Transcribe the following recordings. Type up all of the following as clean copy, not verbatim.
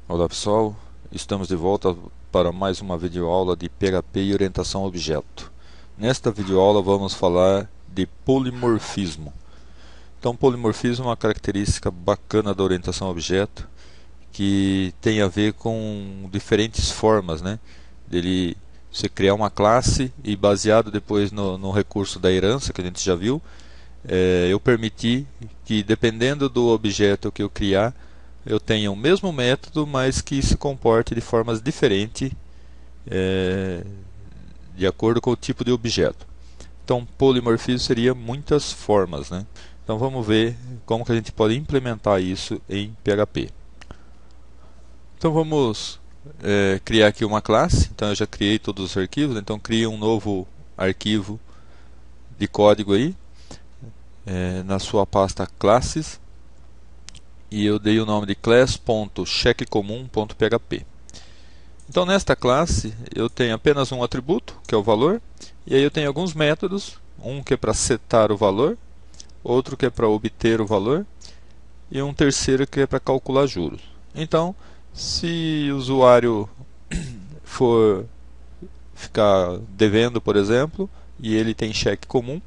Olá pessoal, estamos de volta para mais uma videoaula de PHP e orientação a objeto. Nesta videoaula vamos falar de polimorfismo. Então, polimorfismo é uma característica bacana da orientação a objeto que tem a ver com diferentes formas, né? Dele você criar uma classe e baseado depois no recurso da herança que a gente já viu, eu permiti que dependendo do objeto que eu criar eu tenha o mesmo método, mas que se comporte de formas diferentes de acordo com o tipo de objeto. Então, polimorfismo seria muitas formas, né? Então, vamos ver como que a gente pode implementar isso em PHP. Então, vamos criar aqui uma classe. Então, eu já criei todos os arquivos. Então, crie um novo arquivo de código aí na sua pasta classes. E eu dei o nome de class.checkComum.php. Então nesta classe eu tenho apenas um atributo, que é o valor, e aí eu tenho alguns métodos, um que é para setar o valor, outro que é para obter o valor, e um terceiro que é para calcular juros. Então, se o usuário for ficar devendo, por exemplo, e ele tem cheque comum,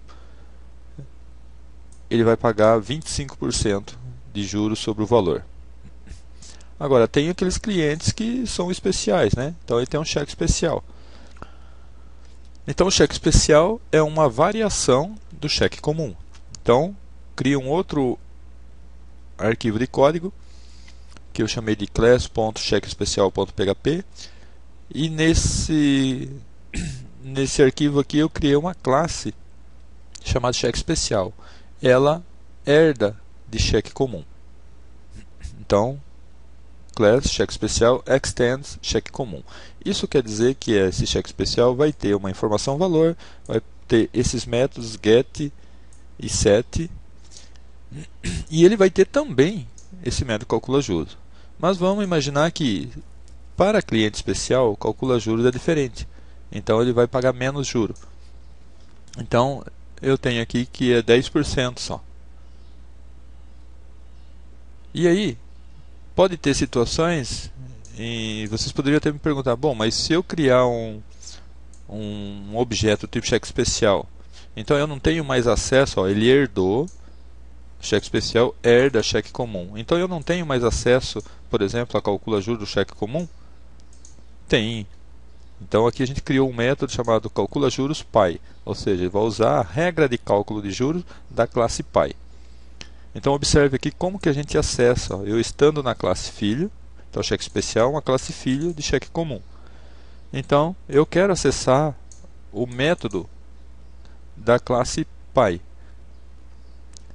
ele vai pagar 25% de juros sobre o valor. Agora, tem aqueles clientes que são especiais, né? Então ele tem um cheque especial. Então o cheque especial é uma variação do cheque comum. Então, cria um outro arquivo de código que eu chamei de class.checkespecial.php e nesse arquivo aqui eu criei uma classe chamada cheque especial. Ela herda de cheque comum. Então, class cheque especial extends cheque comum. Isso quer dizer que esse cheque especial vai ter uma informação valor, vai ter esses métodos get e set, e ele vai ter também esse método calcula juros. Mas vamos imaginar que para cliente especial o calcula juros é diferente. Então ele vai pagar menos juro. Então eu tenho aqui que é 10% só. E aí pode ter situações e vocês poderiam até me perguntar, bom, mas se eu criar um objeto tipo cheque especial, então eu não tenho mais acesso, ó, ele herdou, cheque especial herda cheque comum. Então eu não tenho mais acesso, por exemplo, a calcula juros do cheque comum? Tem. Então aqui a gente criou um método chamado calcula juros pai, ou seja, ele vai usar a regra de cálculo de juros da classe pai. Então observe aqui como que a gente acessa, ó, eu estando na classe filho, então cheque especial é uma classe filho de cheque comum. Então eu quero acessar o método da classe pai.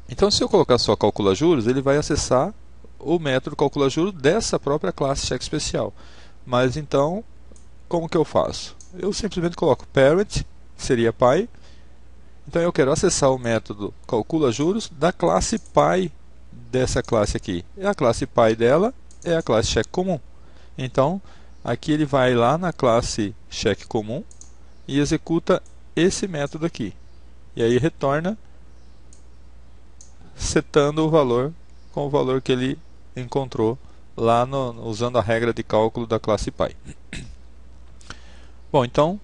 Então se eu colocar só calcula juros, ele vai acessar o método calcula juros dessa própria classe cheque especial. Mas então, como que eu faço? Eu simplesmente coloco parent, que seria pai. Então eu quero acessar o método calcula juros da classe pai dessa classe aqui. E a classe pai dela é a classe cheque comum. Então aqui ele vai lá na classe cheque comum e executa esse método aqui. E aí retorna setando o valor com o valor que ele encontrou lá usando a regra de cálculo da classe pai. Bom, então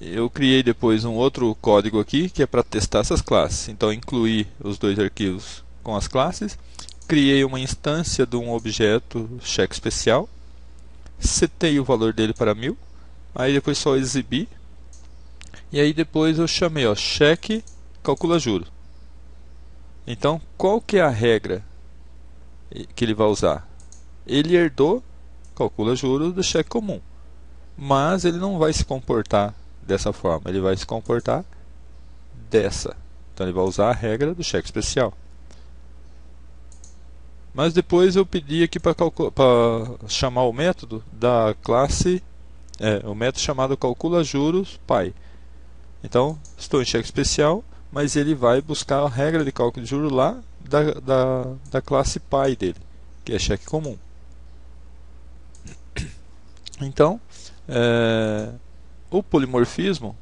eu criei depois um outro código aqui que é para testar essas classes. Então incluí os dois arquivos com as classes, criei uma instância de um objeto cheque especial, setei o valor dele para 1000, aí depois só exibi, e aí depois eu chamei cheque calcula juros. Então qual que é a regra que ele vai usar? Ele herdou calcula juros do cheque comum, mas ele não vai se comportar dessa forma, ele vai se comportar dessa. Então ele vai usar a regra do cheque especial. Mas depois eu pedi aqui para chamar o método da classe, o método chamado calcula juros pai. Então estou em cheque especial, mas ele vai buscar a regra de cálculo de juros lá da classe pai dele, que é cheque comum. Então o polimorfismo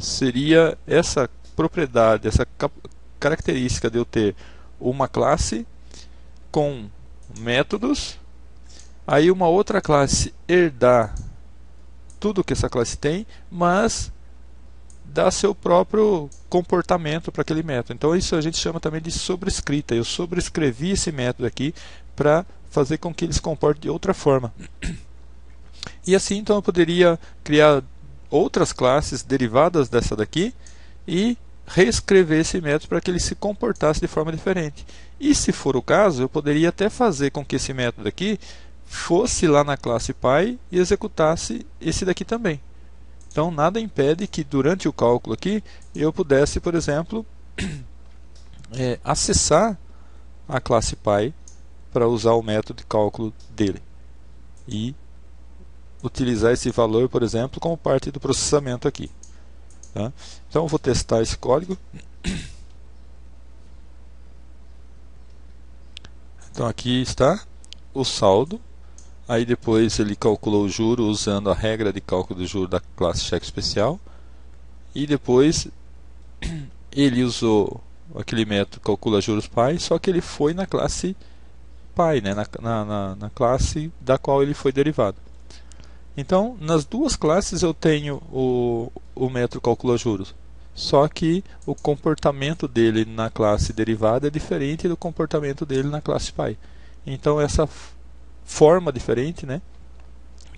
seria essa propriedade, essa característica de eu ter uma classe com métodos, aí uma outra classe herdar tudo que essa classe tem, mas dar seu próprio comportamento para aquele método. Então isso a gente chama também de sobrescrita. Eu sobrescrevi esse método aqui para fazer com que ele se comporte de outra forma. E assim então eu poderia criar outras classes derivadas dessa daqui e reescrever esse método para que ele se comportasse de forma diferente. E se for o caso, eu poderia até fazer com que esse método aqui fosse lá na classe Py e executasse esse daqui também. Então nada impede que durante o cálculo aqui eu pudesse, por exemplo, acessar a classe Py para usar o método de cálculo dele e utilizar esse valor, por exemplo, como parte do processamento aqui. Tá? Então eu vou testar esse código. Então aqui está o saldo. Aí depois ele calculou o juro usando a regra de cálculo do juro da classe cheque especial. E depois ele usou aquele método calcula juros Py, só que ele foi na classe Py, né? na classe da qual ele foi derivado. Então, nas duas classes eu tenho o método calcula juros, só que o comportamento dele na classe derivada é diferente do comportamento dele na classe Py. Então essa forma diferente, né,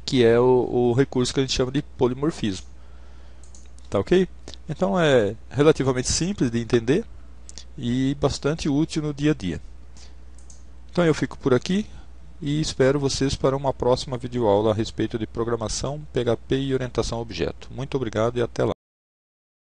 que é o recurso que a gente chama de polimorfismo. Tá ok? Então é relativamente simples de entender e bastante útil no dia a dia. Então eu fico por aqui e espero vocês para uma próxima videoaula a respeito de programação, PHP e orientação a objeto. Muito obrigado e até lá.